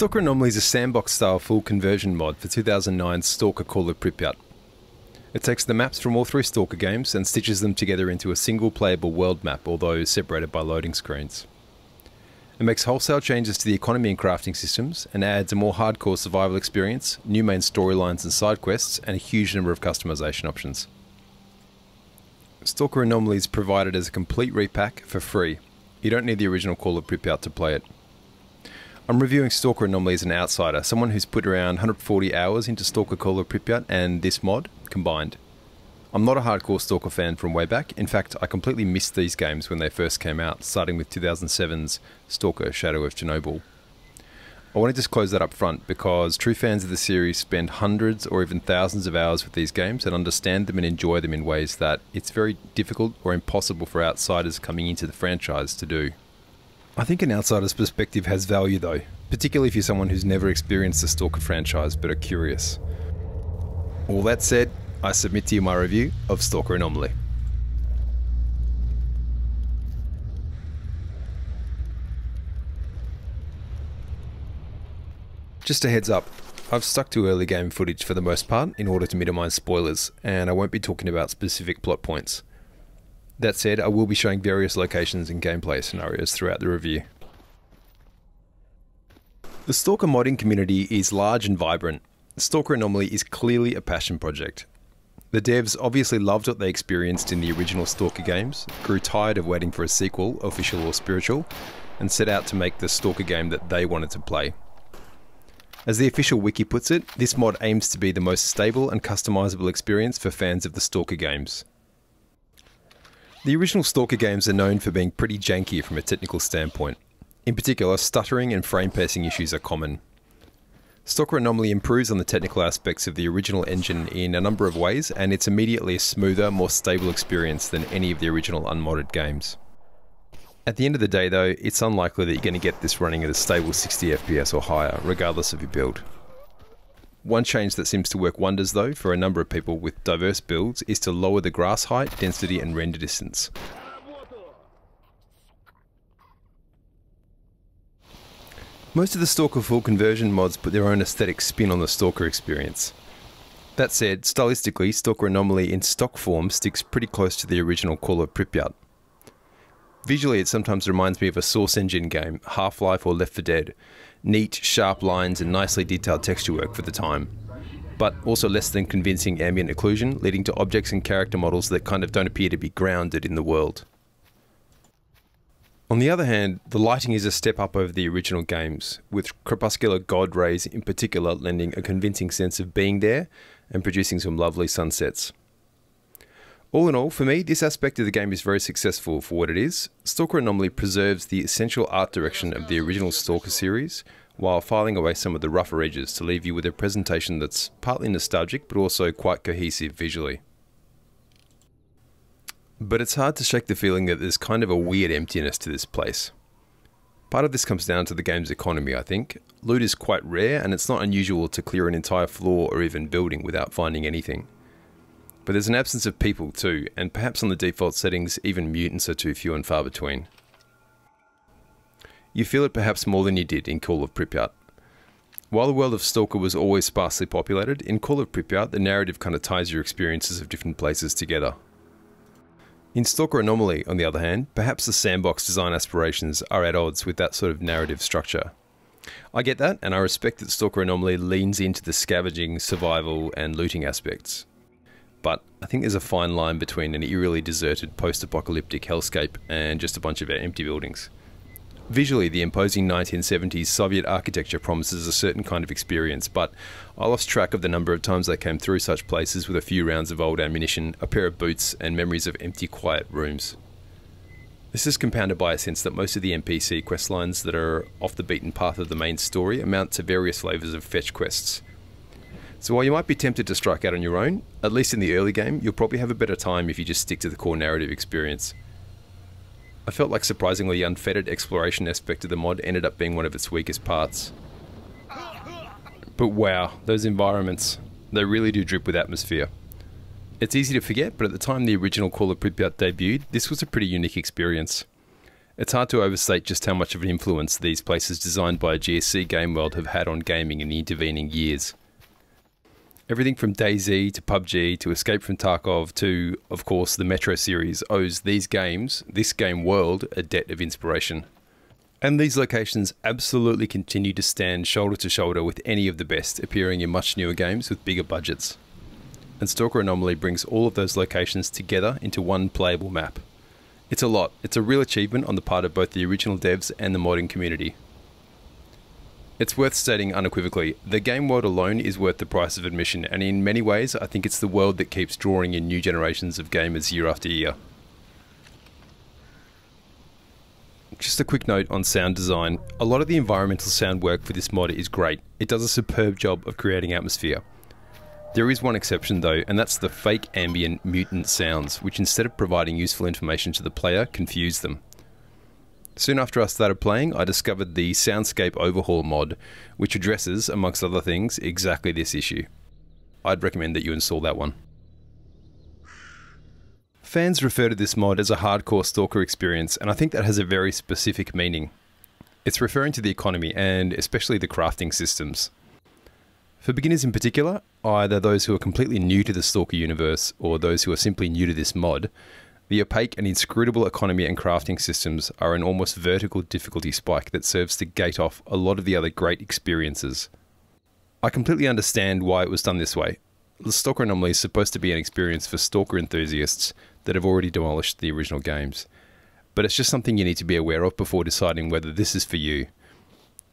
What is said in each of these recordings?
Stalker Anomaly is a sandbox-style full conversion mod for 2009's Stalker Call of Pripyat. It takes the maps from all three Stalker games and stitches them together into a single playable world map, although separated by loading screens. It makes wholesale changes to the economy and crafting systems, and adds a more hardcore survival experience, new main storylines and side quests, and a huge number of customization options. Stalker Anomaly is provided as a complete repack for free. You don't need the original Call of Pripyat to play it. I'm reviewing Stalker Anomaly as an outsider, someone who's put around 140 hours into Stalker Call of Pripyat and this mod combined. I'm not a hardcore Stalker fan from way back. In fact, I completely missed these games when they first came out, starting with 2007's Stalker Shadow of Chernobyl. I want to disclose that up front because true fans of the series spend hundreds or even thousands of hours with these games and understand them and enjoy them in ways that it's very difficult or impossible for outsiders coming into the franchise to do. I think an outsider's perspective has value though, particularly if you're someone who's never experienced the Stalker franchise but are curious. All that said, I submit to you my review of Stalker Anomaly. Just a heads up, I've stuck to early game footage for the most part in order to minimise spoilers, and I won't be talking about specific plot points. That said, I will be showing various locations and gameplay scenarios throughout the review. The Stalker modding community is large and vibrant. Stalker Anomaly is clearly a passion project. The devs obviously loved what they experienced in the original Stalker games, grew tired of waiting for a sequel, official or spiritual, and set out to make the Stalker game that they wanted to play. As the official wiki puts it, this mod aims to be the most stable and customizable experience for fans of the Stalker games. The original Stalker games are known for being pretty janky from a technical standpoint. In particular, stuttering and frame pacing issues are common. Stalker Anomaly improves on the technical aspects of the original engine in a number of ways, and it's immediately a smoother, more stable experience than any of the original unmodded games. At the end of the day though, it's unlikely that you're going to get this running at a stable 60 FPS or higher, regardless of your build. One change that seems to work wonders though for a number of people with diverse builds is to lower the grass height, density and render distance. Most of the Stalker full conversion mods put their own aesthetic spin on the Stalker experience. That said, stylistically, Stalker Anomaly in stock form sticks pretty close to the original Call of Pripyat. Visually, it sometimes reminds me of a Source Engine game, Half-Life or Left 4 Dead. Neat, sharp lines and nicely detailed texture work for the time. But also less than convincing ambient occlusion, leading to objects and character models that kind of don't appear to be grounded in the world. On the other hand, the lighting is a step up over the original games, with crepuscular god rays in particular lending a convincing sense of being there and producing some lovely sunsets. All in all, for me, this aspect of the game is very successful for what it is. Stalker Anomaly preserves the essential art direction of the original Stalker series, while filing away some of the rougher edges to leave you with a presentation that's partly nostalgic, but also quite cohesive visually. But it's hard to shake the feeling that there's kind of a weird emptiness to this place. Part of this comes down to the game's economy, I think. Loot is quite rare, and it's not unusual to clear an entire floor or even building without finding anything. But there's an absence of people too, and perhaps on the default settings, even mutants are too few and far between. You feel it perhaps more than you did in Call of Pripyat. While the world of Stalker was always sparsely populated, in Call of Pripyat the narrative kind of ties your experiences of different places together. In Stalker Anomaly, on the other hand, perhaps the sandbox design aspirations are at odds with that sort of narrative structure. I get that, and I respect that Stalker Anomaly leans into the scavenging, survival and looting aspects. But I think there's a fine line between an eerily deserted post-apocalyptic hellscape and just a bunch of empty buildings. Visually, the imposing 1970s Soviet architecture promises a certain kind of experience, but I lost track of the number of times I came through such places with a few rounds of old ammunition, a pair of boots, and memories of empty, quiet rooms. This is compounded by a sense that most of the NPC questlines that are off the beaten path of the main story amount to various flavours of fetch quests. So while you might be tempted to strike out on your own, at least in the early game, you'll probably have a better time if you just stick to the core narrative experience. I felt like surprisingly unfettered exploration aspect of the mod ended up being one of its weakest parts. But wow, those environments, they really do drip with atmosphere. It's easy to forget, but at the time the original Call of Pripyat debuted, this was a pretty unique experience. It's hard to overstate just how much of an influence these places designed by a GSC game world have had on gaming in the intervening years. Everything from DayZ to PUBG to Escape from Tarkov to, of course, the Metro series owes these games, this game world, a debt of inspiration. And these locations absolutely continue to stand shoulder to shoulder with any of the best, appearing in much newer games with bigger budgets. And Stalker Anomaly brings all of those locations together into one playable map. It's a lot. It's a real achievement on the part of both the original devs and the modding community. It's worth stating unequivocally, the game world alone is worth the price of admission, and in many ways I think it's the world that keeps drawing in new generations of gamers year after year. Just a quick note on sound design. A lot of the environmental sound work for this mod is great. It does a superb job of creating atmosphere. There is one exception though, and that's the fake ambient mutant sounds, which instead of providing useful information to the player, confuse them. Soon after I started playing, I discovered the Soundscape Overhaul mod, which addresses, amongst other things, exactly this issue. I'd recommend that you install that one. Fans refer to this mod as a hardcore Stalker experience, and I think that has a very specific meaning. It's referring to the economy, and especially the crafting systems. For beginners in particular, either those who are completely new to the Stalker universe, or those who are simply new to this mod, the opaque and inscrutable economy and crafting systems are an almost vertical difficulty spike that serves to gate off a lot of the other great experiences. I completely understand why it was done this way. The Stalker Anomaly is supposed to be an experience for Stalker enthusiasts that have already demolished the original games, but it's just something you need to be aware of before deciding whether this is for you.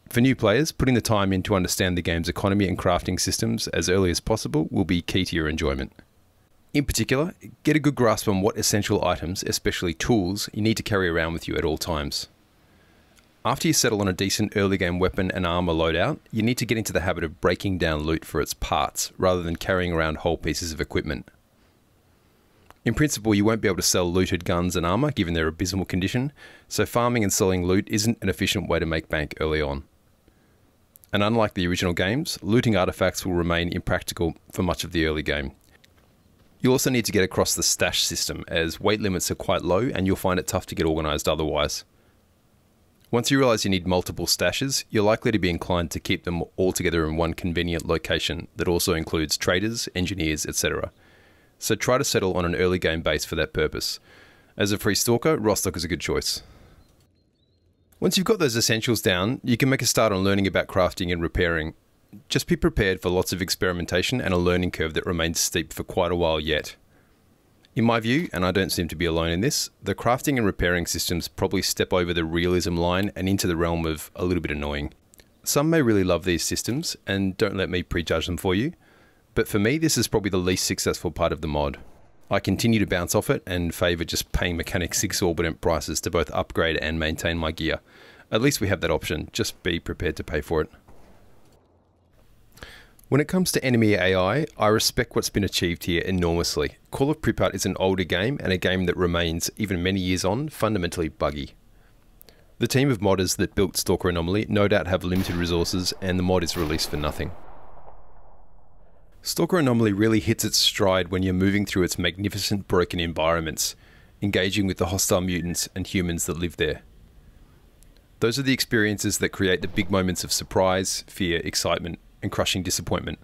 For new players, putting the time in to understand the game's economy and crafting systems as early as possible will be key to your enjoyment. In particular, get a good grasp on what essential items, especially tools, you need to carry around with you at all times. After you settle on a decent early game weapon and armor loadout, you need to get into the habit of breaking down loot for its parts, rather than carrying around whole pieces of equipment. In principle, you won't be able to sell looted guns and armor given their abysmal condition, so farming and selling loot isn't an efficient way to make bank early on. And unlike the original games, looting artifacts will remain impractical for much of the early game. You'll also need to get across the stash system, as weight limits are quite low and you'll find it tough to get organised otherwise. Once you realise you need multiple stashes, you're likely to be inclined to keep them all together in one convenient location that also includes traders, engineers, etc. So try to settle on an early game base for that purpose. As a free Stalker, Rostock is a good choice. Once you've got those essentials down, you can make a start on learning about crafting and repairing. Just be prepared for lots of experimentation and a learning curve that remains steep for quite a while yet. In my view, and I don't seem to be alone in this, the crafting and repairing systems probably step over the realism line and into the realm of a little bit annoying. Some may really love these systems, and don't let me prejudge them for you, but for me this is probably the least successful part of the mod. I continue to bounce off it and favour just paying mechanics exorbitant prices to both upgrade and maintain my gear. At least we have that option, just be prepared to pay for it. When it comes to enemy AI, I respect what's been achieved here enormously. Call of Pripyat is an older game, and a game that remains, even many years on, fundamentally buggy. The team of modders that built Stalker Anomaly no doubt have limited resources, and the mod is released for nothing. Stalker Anomaly really hits its stride when you're moving through its magnificent broken environments, engaging with the hostile mutants and humans that live there. Those are the experiences that create the big moments of surprise, fear, excitement, and crushing disappointment.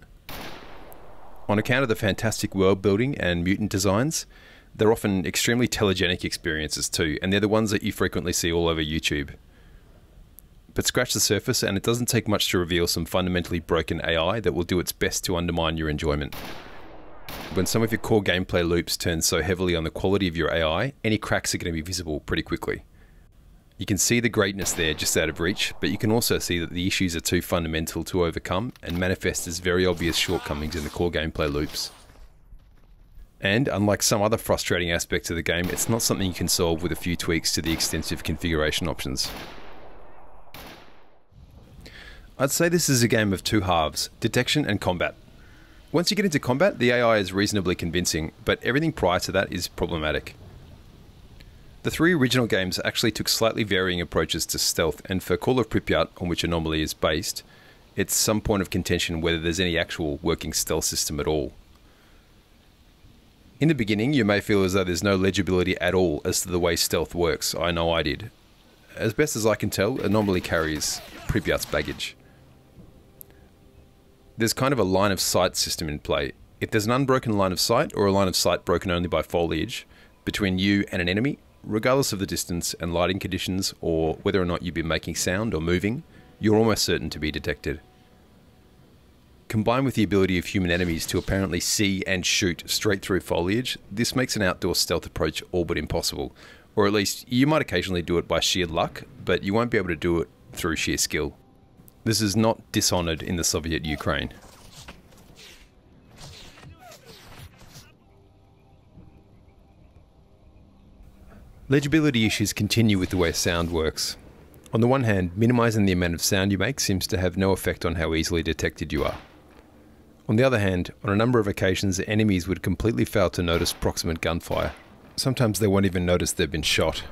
On account of the fantastic world building and mutant designs, they're often extremely telegenic experiences too, and they're the ones that you frequently see all over YouTube. But scratch the surface and it doesn't take much to reveal some fundamentally broken AI that will do its best to undermine your enjoyment. When some of your core gameplay loops turn so heavily on the quality of your AI, any cracks are going to be visible pretty quickly. You can see the greatness there just out of reach, but you can also see that the issues are too fundamental to overcome and manifest as very obvious shortcomings in the core gameplay loops. And, unlike some other frustrating aspects of the game, it's not something you can solve with a few tweaks to the extensive configuration options. I'd say this is a game of two halves, detection and combat. Once you get into combat, the AI is reasonably convincing, but everything prior to that is problematic. The three original games actually took slightly varying approaches to stealth, and for Call of Pripyat, on which Anomaly is based, it's some point of contention whether there's any actual working stealth system at all. In the beginning, you may feel as though there's no legibility at all as to the way stealth works. I know I did. as best as I can tell, Anomaly carries Pripyat's baggage. There's kind of a line of sight system in play. If there's an unbroken line of sight, or a line of sight broken only by foliage, between you and an enemy, regardless of the distance and lighting conditions, or whether or not you've been making sound or moving, you're almost certain to be detected. Combined with the ability of human enemies to apparently see and shoot straight through foliage, this makes an outdoor stealth approach all but impossible. Or at least, you might occasionally do it by sheer luck, but you won't be able to do it through sheer skill. This is not Dishonored in the Soviet Ukraine. Legibility issues continue with the way sound works. On the one hand, minimizing the amount of sound you make seems to have no effect on how easily detected you are. On the other hand, on a number of occasions, enemies would completely fail to notice proximate gunfire. Sometimes they won't even notice they've been shot.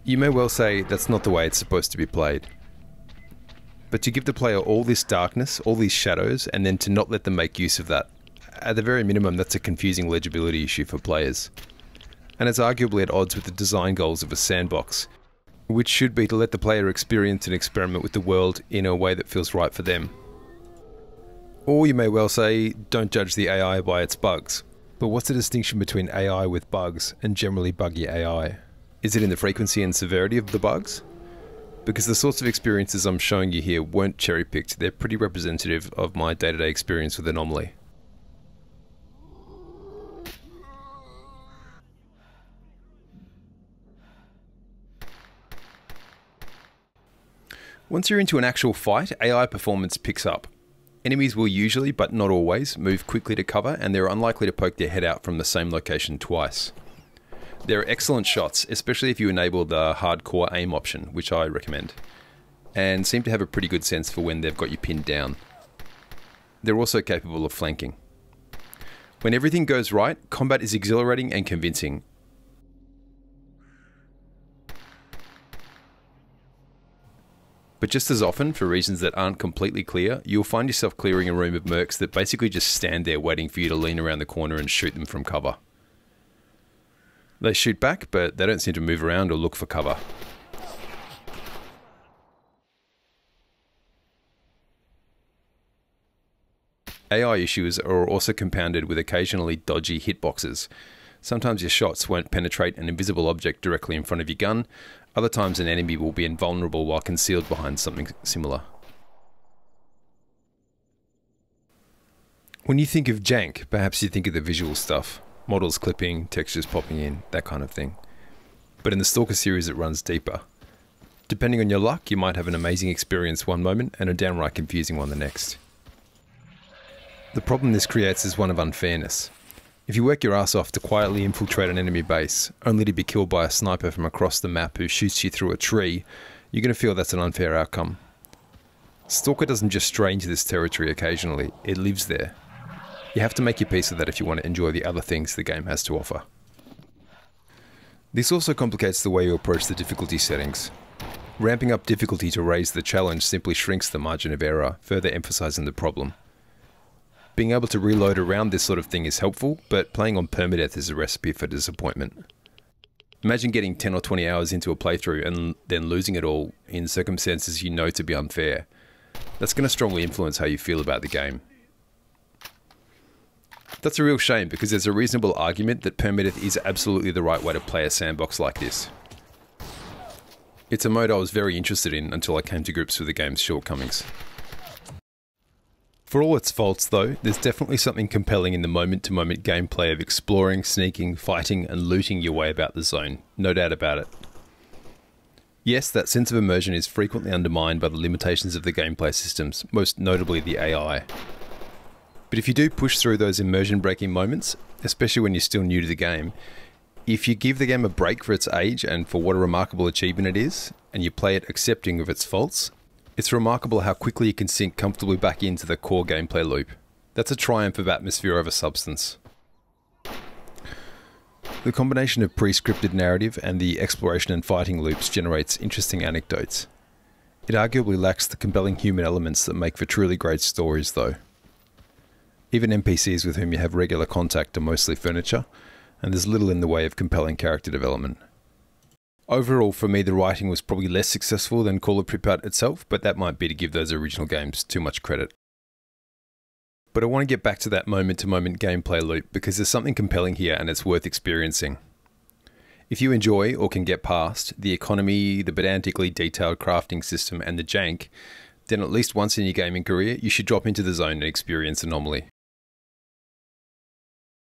You may well say that's not the way it's supposed to be played. But to give the player all this darkness, all these shadows, and then to not let them make use of that, at the very minimum that's a confusing legibility issue for players. And it's arguably at odds with the design goals of a sandbox, which should be to let the player experience and experiment with the world in a way that feels right for them. Or you may well say, don't judge the AI by its bugs. But what's the distinction between AI with bugs and generally buggy AI? Is it in the frequency and severity of the bugs? Because the sorts of experiences I'm showing you here weren't cherry-picked, they're pretty representative of my day-to-day experience with Anomaly. Once you're into an actual fight, AI performance picks up. Enemies will usually, but not always, move quickly to cover, and they're unlikely to poke their head out from the same location twice. They're excellent shots, especially if you enable the hardcore aim option, which I recommend, and seem to have a pretty good sense for when they've got you pinned down. They're also capable of flanking. When everything goes right, combat is exhilarating and convincing. But just as often, for reasons that aren't completely clear, you'll find yourself clearing a room of mercs that basically just stand there waiting for you to lean around the corner and shoot them from cover. They shoot back, but they don't seem to move around or look for cover. AI issues are also compounded with occasionally dodgy hitboxes. Sometimes your shots won't penetrate an invisible object directly in front of your gun. Other times an enemy will be invulnerable while concealed behind something similar. When you think of jank, perhaps you think of the visual stuff. Models clipping, textures popping in, that kind of thing. But in the Stalker series it runs deeper. Depending on your luck, you might have an amazing experience one moment and a downright confusing one the next. The problem this creates is one of unfairness. If you work your ass off to quietly infiltrate an enemy base, only to be killed by a sniper from across the map who shoots you through a tree, you're going to feel that's an unfair outcome. Stalker doesn't just stray into this territory occasionally, it lives there. You have to make your peace with that if you want to enjoy the other things the game has to offer. This also complicates the way you approach the difficulty settings. Ramping up difficulty to raise the challenge simply shrinks the margin of error, further emphasizing the problem. Being able to reload around this sort of thing is helpful, but playing on permadeath is a recipe for disappointment. Imagine getting 10 or 20 hours into a playthrough and then losing it all in circumstances you know to be unfair. That's going to strongly influence how you feel about the game. That's a real shame because there's a reasonable argument that permadeath is absolutely the right way to play a sandbox like this. It's a mode I was very interested in until I came to grips with the game's shortcomings. For all its faults though, there's definitely something compelling in the moment-to-moment gameplay of exploring, sneaking, fighting and looting your way about the zone, no doubt about it. Yes, that sense of immersion is frequently undermined by the limitations of the gameplay systems, most notably the AI. But if you do push through those immersion-breaking moments, especially when you're still new to the game, if you give the game a break for its age and for what a remarkable achievement it is, and you play it accepting of its faults, it's remarkable how quickly you can sink comfortably back into the core gameplay loop. That's a triumph of atmosphere over substance. The combination of pre-scripted narrative and the exploration and fighting loops generates interesting anecdotes. It arguably lacks the compelling human elements that make for truly great stories though. Even NPCs with whom you have regular contact are mostly furniture, and there's little in the way of compelling character development. Overall, for me, the writing was probably less successful than Call of Pripyat itself, but that might be to give those original games too much credit. But I want to get back to that moment-to-moment gameplay loop because there's something compelling here and it's worth experiencing. If you enjoy or can get past the economy, the pedantically detailed crafting system and the jank, then at least once in your gaming career you should drop into the zone and experience Anomaly.